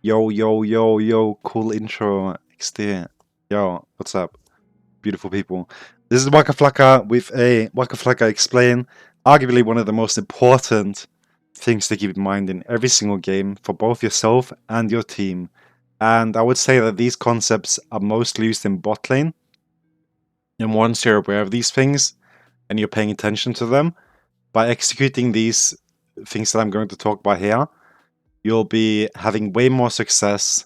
Yo, cool intro, XD. Yo, what's up, beautiful people? This is Wackaflcka with a Wackaflcka Explain, arguably one of the most important things to keep in mind in every single game for both yourself and your team. And I would say that these concepts are mostly used in bot lane. And once you're aware of these things and you're paying attention to them, by executing these things that I'm going to talk about here, you'll be having way more success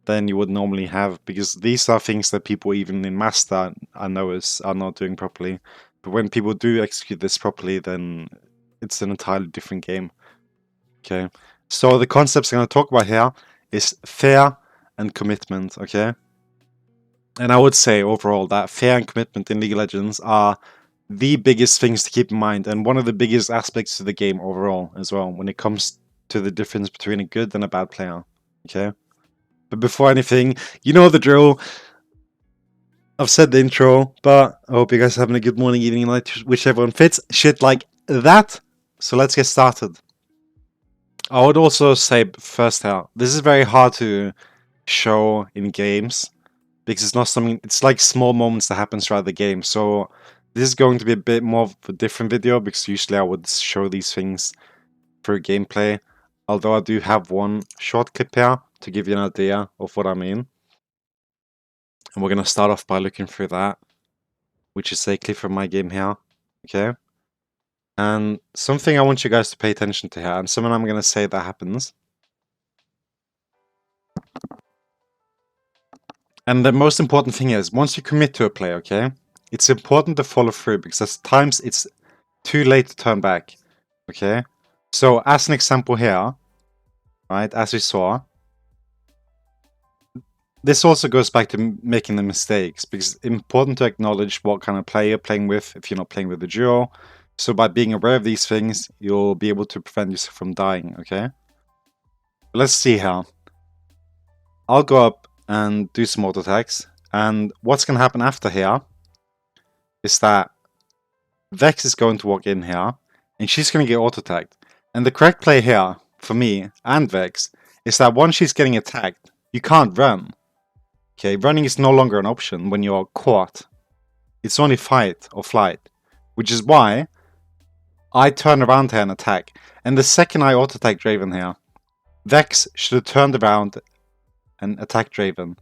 than you would normally have, because these are things that people even in Master I know are not doing properly. But when people do execute this properly, then it's an entirely different game. Okay, so the concepts I'm going to talk about here is fear and commitment. Okay, and I would say overall that fear and commitment in League of Legends are the biggest things to keep in mind, and one of the biggest aspects to the game overall as well when it comes to the difference between a good and a bad player. Okay, but before anything, you know the drill. I've said the intro, but I hope you guys are having a good morning, evening, night, whichever one fits. Shit like that. So let's get started. I would also say first out, this is very hard to show in games because it's not something. It's like small moments that happen throughout the game. So this is going to be a bit more of a different video because usually I would show these things through gameplay. Although I do have one short clip here to give you an idea of what I mean. And we're going to start off by looking through that, which is a clip from my game here. Okay. And something I want you guys to pay attention to here, and something I'm going to say that happens. And the most important thing is, once you commit to a play, okay, it's important to follow through, because at times it's too late to turn back. Okay. So as an example here, right, as we saw, this also goes back to making the mistakes, because it's important to acknowledge what kind of player you're playing with if you're not playing with a duo. So by being aware of these things, you'll be able to prevent yourself from dying, okay? Let's see here. I'll go up and do some auto attacks, and what's going to happen after here is that Vex is going to walk in here, and she's going to get auto attacked. And the correct play here, for me and Vex, is that once she's getting attacked, you can't run. Okay, running is no longer an option when you're caught. It's only fight or flight, which is why I turn around here and attack. And the second I auto-attack Draven here, Vex should have turned around and attacked Draven.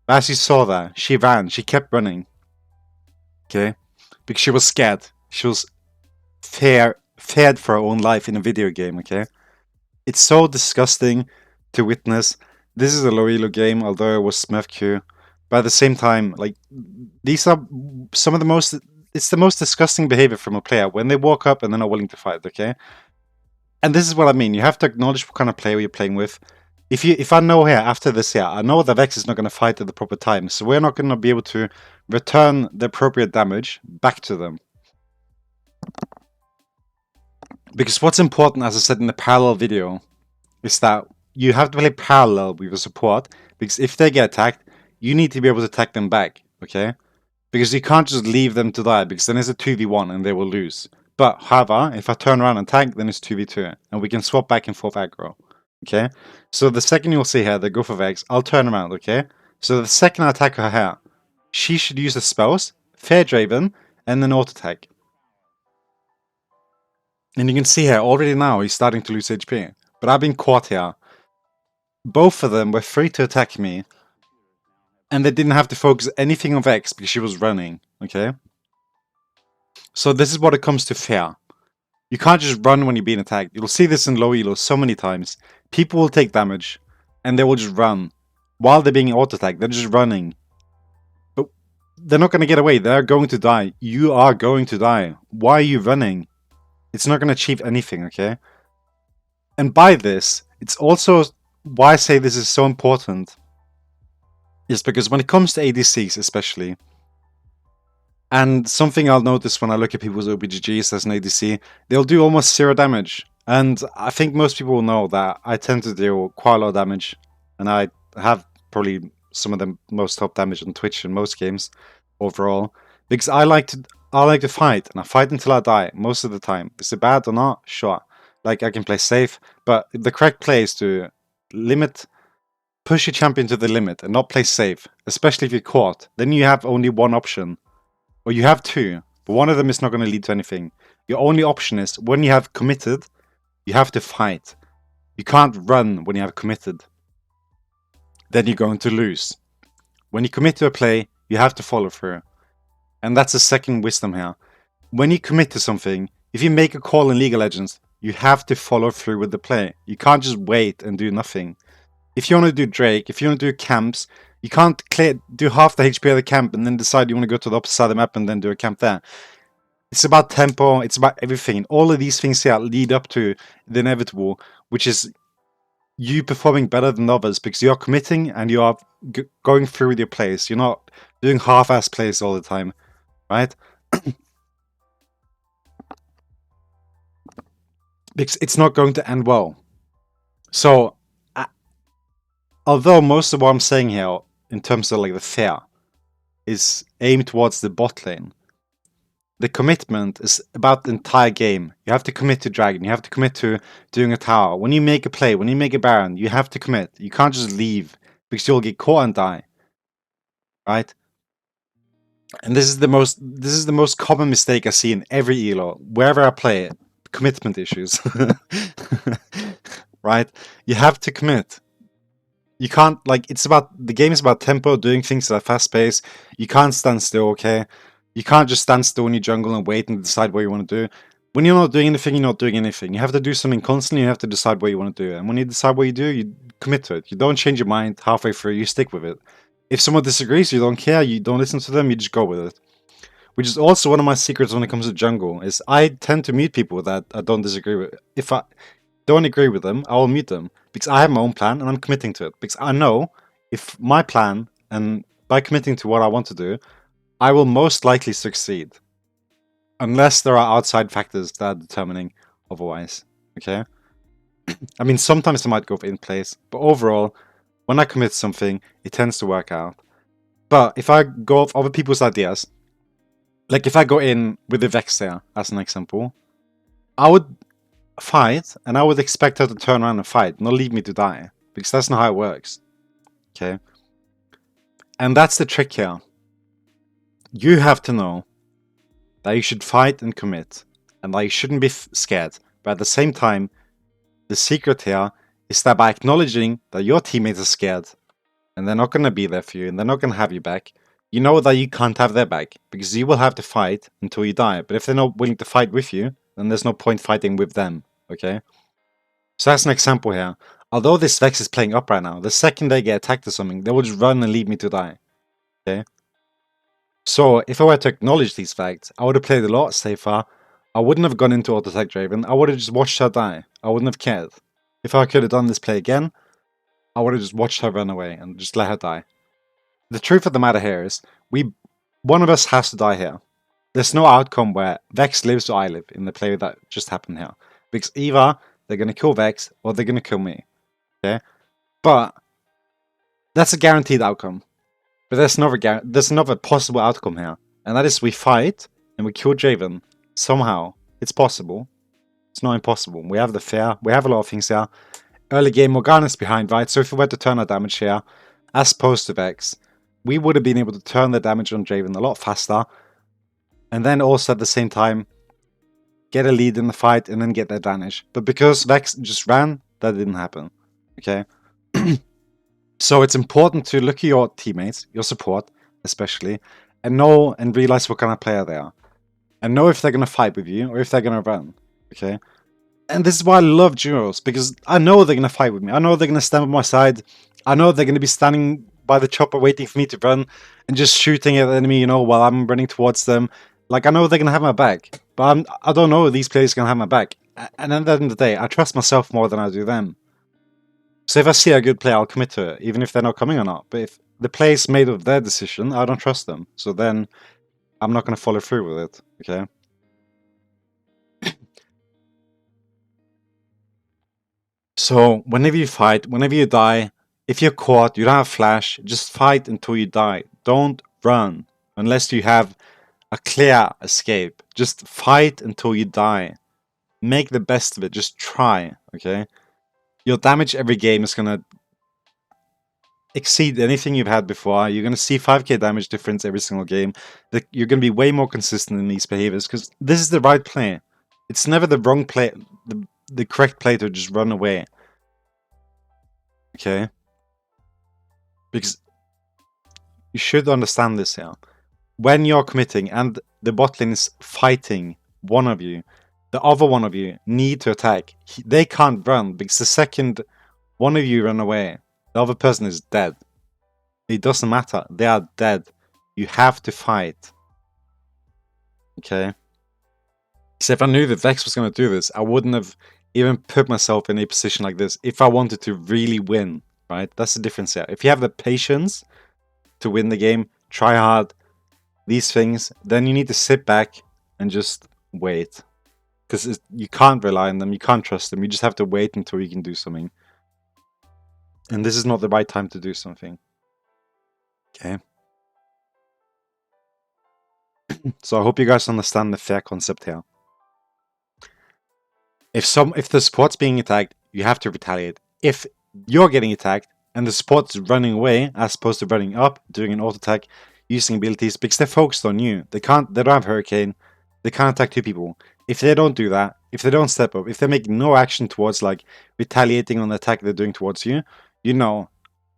But as you saw there, she ran, she kept running. Okay? Because she was scared. She was feared for her own life in a video game, okay? It's so disgusting to witness. This is a low elo game, although it was Smurf Q. But at the same time, like, these are some of the most... It's the most disgusting behavior from a player when they walk up and they're not willing to fight, okay? And this is what I mean. You have to acknowledge what kind of player you're playing with. If I know here, after this here, I know that Vex is not going to fight at the proper time, so we're not going to be able to return the appropriate damage back to them. Because what's important, as I said in the parallel video, is that you have to play parallel with your support, because if they get attacked, you need to be able to attack them back, okay? Because you can't just leave them to die, because then it's a 2v1 and they will lose. But, however, if I turn around and tank, then it's 2v2, and we can swap back and forth aggro. Okay? So the second you'll see here, they go for Vex, I'll turn around, okay? So the second I attack her here, she should use the spells, Fair Draven, and then auto-attack. And you can see here, already now, he's starting to lose HP. But I've been caught here. Both of them were free to attack me, and they didn't have to focus anything on Vex because she was running, okay? So this is what it comes to fear. You can't just run when you're being attacked. You'll see this in low elo so many times. People will take damage, and they will just run. While they're being auto-attacked, they're just running. But they're not going to get away. They're going to die. You are going to die. Why are you running? It's not going to achieve anything, okay? And by this, it's also why I say this is so important. Is because when it comes to ADCs especially, and something I'll notice when I look at people's OBGGs as an ADC, they'll do almost 0 damage. And I think most people will know that I tend to deal quite a lot of damage, and I have probably some of the most top damage on Twitch in most games overall, because I like to fight, and I fight until I die most of the time. Is it bad or not? Sure. Like, I can play safe, but the correct play is to limit push your champion to the limit and not play safe, especially if you're caught. Then you have only one option. Or you have two, but one of them is not going to lead to anything. Your only option is, when you have committed, you have to fight. You can't run when you have committed. Then you're going to lose. When you commit to a play, you have to follow through. And that's the second wisdom here. When you commit to something, if you make a call in League of Legends, you have to follow through with the play. You can't just wait and do nothing. If you want to do Drake, if you want to do camps, you can't do half the HP of the camp and then decide you want to go to the opposite side of the map and then do a camp there. It's about tempo, it's about everything. All of these things here lead up to the inevitable, which is you performing better than others because you're committing and you are going through with your plays. You're not doing half-ass plays all the time, right? Because it's not going to end well. So, although most of what I'm saying here, in terms of like the fear, is aimed towards the bot lane, the commitment is about the entire game. You have to commit to Dragon. You have to commit to doing a tower. When you make a play, when you make a Baron, you have to commit. You can't just leave because you'll get caught and die, right? And this is the most common mistake I see in every elo, wherever I play it. Commitment issues, right? You have to commit. You can't, like, the game is about tempo, doing things at a fast pace. You can't stand still, okay? You can't just stand still in your jungle and wait and decide what you want to do. When you're not doing anything, you're not doing anything. You have to do something constantly, you have to decide what you want to do. And when you decide what you do, you commit to it. You don't change your mind halfway through, you stick with it. If someone disagrees, you don't care, you don't listen to them, you just go with it. Which is also one of my secrets when it comes to jungle, is I tend to mute people that I don't disagree with. If I don't agree with them, I will mute them. Because I have my own plan and I'm committing to it. Because I know if my plan, and by committing to what I want to do, I will most likely succeed. Unless there are outside factors that are determining otherwise. Okay? I mean, sometimes I might go in place, but overall, when I commit something, it tends to work out. But if I go off other people's ideas, like if I go in with the Vex there, as an example, I would fight, and I would expect her to turn around and fight, not leave me to die. Because that's not how it works. Okay? And that's the trick here. You have to know that you should fight and commit, and that you shouldn't be scared. But at the same time, the secret here is that by acknowledging that your teammates are scared, and they're not going to be there for you, and they're not going to have you back, you know that you can't have their back, because you will have to fight until you die. But if they're not willing to fight with you, then there's no point fighting with them, okay? So that's an example here. Although this Vex is playing up right now, the second they get attacked or something, they will just run and leave me to die, okay? So if I were to acknowledge these facts, I would have played a lot safer. I wouldn't have gone into auto-attack Draven, I would have just watched her die. I wouldn't have cared. If I could have done this play again, I would have just watched her run away and just let her die. The truth of the matter here is, one of us has to die here. There's no outcome where Vex lives or I live in the play that just happened here. Because either they're going to kill Vex or they're going to kill me. Okay? But that's a guaranteed outcome. But there's another possible outcome here. And that is we fight and we kill Draven. Somehow. It's possible. It's not impossible. We have the fear. We have a lot of things here. Early game, Morgana's behind, right? So if we were to turn our damage here, as opposed to Vex, we would have been able to turn the damage on Draven a lot faster. And then also at the same time, get a lead in the fight and then get the advantage. But because Vex just ran, that didn't happen. Okay? So it's important to look at your teammates, your support especially, and know and realize what kind of player they are. And know if they're going to fight with you or if they're going to run. Okay? And this is why I love duos, because I know they're going to fight with me. I know they're going to stand by my side. I know they're going to be standing by the chopper waiting for me to run and just shooting at the enemy, you know, while I'm running towards them. Like, I know they're going to have my back, but I don't know if these players are going to have my back. And at the end of the day, I trust myself more than I do them. So if I see a good player, I'll commit to it, even if they're not coming or not. But if the play is made of their decision, I don't trust them. So then I'm not going to follow through with it, okay? So whenever you fight, whenever you die, if you're caught, you don't have flash, just fight until you die. Don't run unless you have a clear escape. Just fight until you die. Make the best of it. Just try, okay? Your damage every game is gonna exceed anything you've had before. You're going to see 5k damage difference every single game. You're going to be way more consistent in these behaviors because this is the right play. It's never the wrong play, the correct play to just run away. Okay? Because you should understand this here. When you're committing and the bot lane is fighting one of you, the other one of you need to attack. They can't run because the second one of you run away, the other person is dead. It doesn't matter. They are dead. You have to fight. Okay? So if I knew that Vex was going to do this, I wouldn't have even put myself in a position like this if I wanted to really win, right? That's the difference here. If you have the patience to win the game, try hard, these things, then you need to sit back and just wait. Because you can't rely on them, you can't trust them, you just have to wait until you can do something. And this is not the right time to do something. Okay? So I hope you guys understand the fair concept here. If the support's being attacked, you have to retaliate. If you're getting attacked and the support's running away as opposed to running up, doing an auto attack, using abilities because they're focused on you. They don't have Hurricane, they can't attack two people. If they don't do that, if they don't step up, if they make no action towards like retaliating on the attack they're doing towards you, you know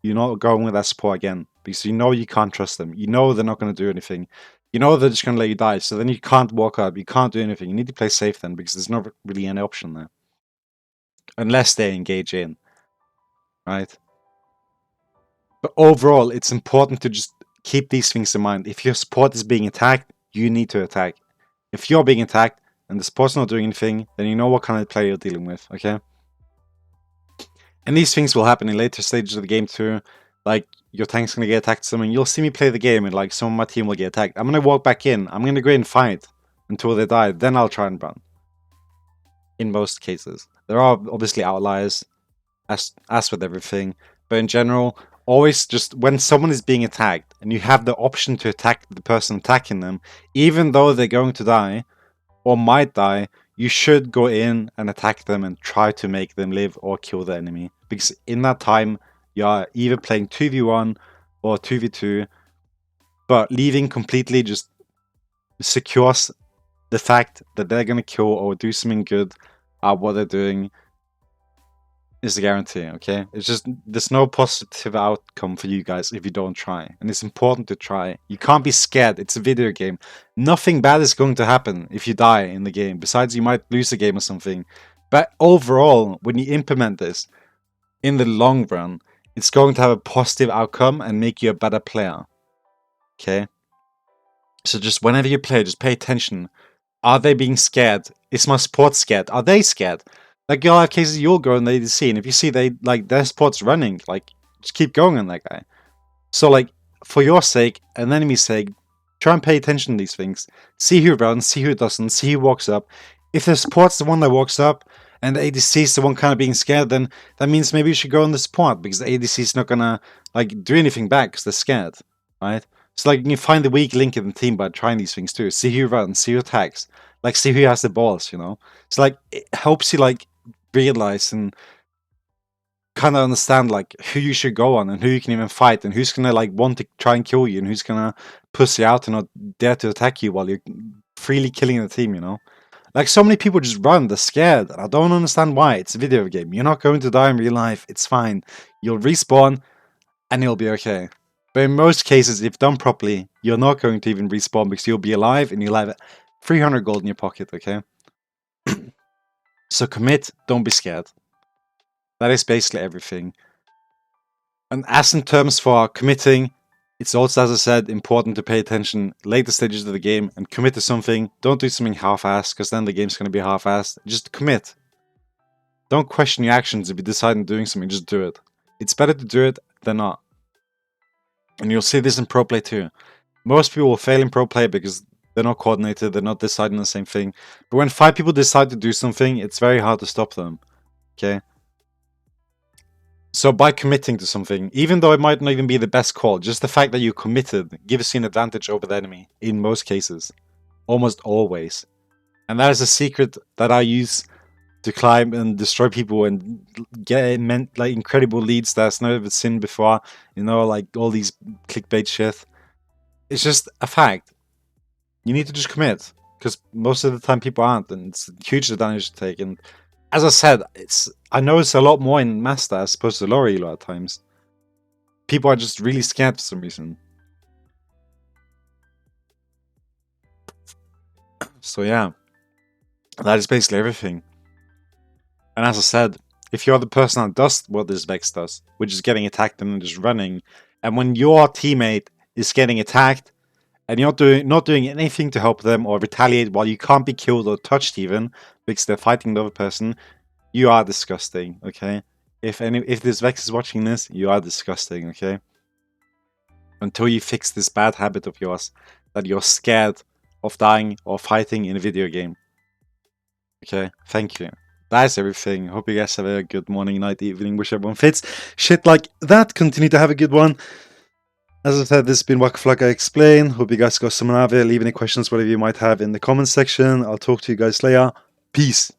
you're not going with that support again because you know you can't trust them. You know they're not going to do anything. You know they're just going to let you die. So then you can't walk up. You can't do anything. You need to play safe then because there's not really any option there. Unless they engage in. Right? But overall, it's important to just keep these things in mind. If your support is being attacked, you need to attack. If you're being attacked and the support's not doing anything, then you know what kind of player you're dealing with, okay? And these things will happen in later stages of the game too. Like, your tank's gonna get attacked something. You'll see me play the game and like some of my team will get attacked. I'm gonna walk back in. I'm gonna go in and fight until they die. Then I'll try and run. In most cases. There are obviously outliers, as with everything. But in general, always just when someone is being attacked and you have the option to attack the person attacking them, even though they're going to die or might die, you should go in and attack them and try to make them live or kill the enemy. Because in that time, you're either playing 2v1 or 2v2, but leaving completely just secures the fact that they're going to kill or do something good at what they're doing is the guarantee, okay? It's just, there's no positive outcome for you guys if you don't try. And it's important to try. You can't be scared. It's a video game. Nothing bad is going to happen if you die in the game. Besides, you might lose the game or something. But overall, when you implement this, in the long run, it's going to have a positive outcome and make you a better player. Okay? So just whenever you play, just pay attention. Are they being scared? Is my support scared? Are they scared? Like, you'll have cases you'll go in the ADC, and if you see their support's running, like, just keep going on that guy. So, like, for your sake and enemy's sake, try and pay attention to these things. See who runs, see who doesn't, see who walks up. If the support's the one that walks up, and the ADC is the one kind of being scared, then that means maybe you should go on the support, because the ADC is not gonna, like, do anything back, because they're scared, right? So, like, you find the weak link in the team by trying these things, too. See who runs, see who attacks. Like, see who has the balls, you know? So, like, it helps you, like, realize and kind of understand like who you should go on and who you can even fight and who's gonna like want to try and kill you and who's gonna puss you out and not dare to attack you while you're freely killing the team, you know? Like, so many people just run, they're scared, and I don't understand why. It's a video game. You're not going to die in real life. It's fine. You'll respawn and you'll be okay. But in most cases, if done properly, you're not going to even respawn because you'll be alive and you'll have 300 gold in your pocket, okay? So commit, don't be scared. That is basically everything. And as in terms for committing, it's also, as I said, important to pay attention later stages of the game and commit to something. Don't do something half-assed, because then the game's going to be half-assed. Just commit. Don't question your actions if you decide on doing something, just do it. It's better to do it than not. And you'll see this in pro play too. Most people will fail in pro play because they're not coordinated, they're not deciding the same thing. But when 5 people decide to do something, it's very hard to stop them. Okay? So by committing to something, even though it might not even be the best call, just the fact that you committed gives you an advantage over the enemy in most cases. Almost always. And that is a secret that I use to climb and destroy people and get like incredible leads that's never been seen before. You know, like all these clickbait shit. It's just a fact. You need to just commit, because most of the time people aren't, and it's a huge advantage to take. And as I said, I know it's a lot more in Master as opposed to Lori a lot of times. People are just really scared for some reason. So yeah, that is basically everything. And as I said, if you're the person that does what this Vex does, which is getting attacked and just running, and when your teammate is getting attacked and you're not doing anything to help them or retaliate while you can't be killed or touched even because they're fighting the other person, you are disgusting, okay? If this Vex is watching this, you are disgusting, okay? Until you fix this bad habit of yours that you're scared of dying or fighting in a video game. Okay, thank you. That's everything. Hope you guys have a good morning, night, evening, wish everyone fits. Shit like that. Continue to have a good one. As I said, this has been Wackaflcka Explain. Hope you guys got some out of it. Leave any questions, whatever you might have in the comments section. I'll talk to you guys later. Peace.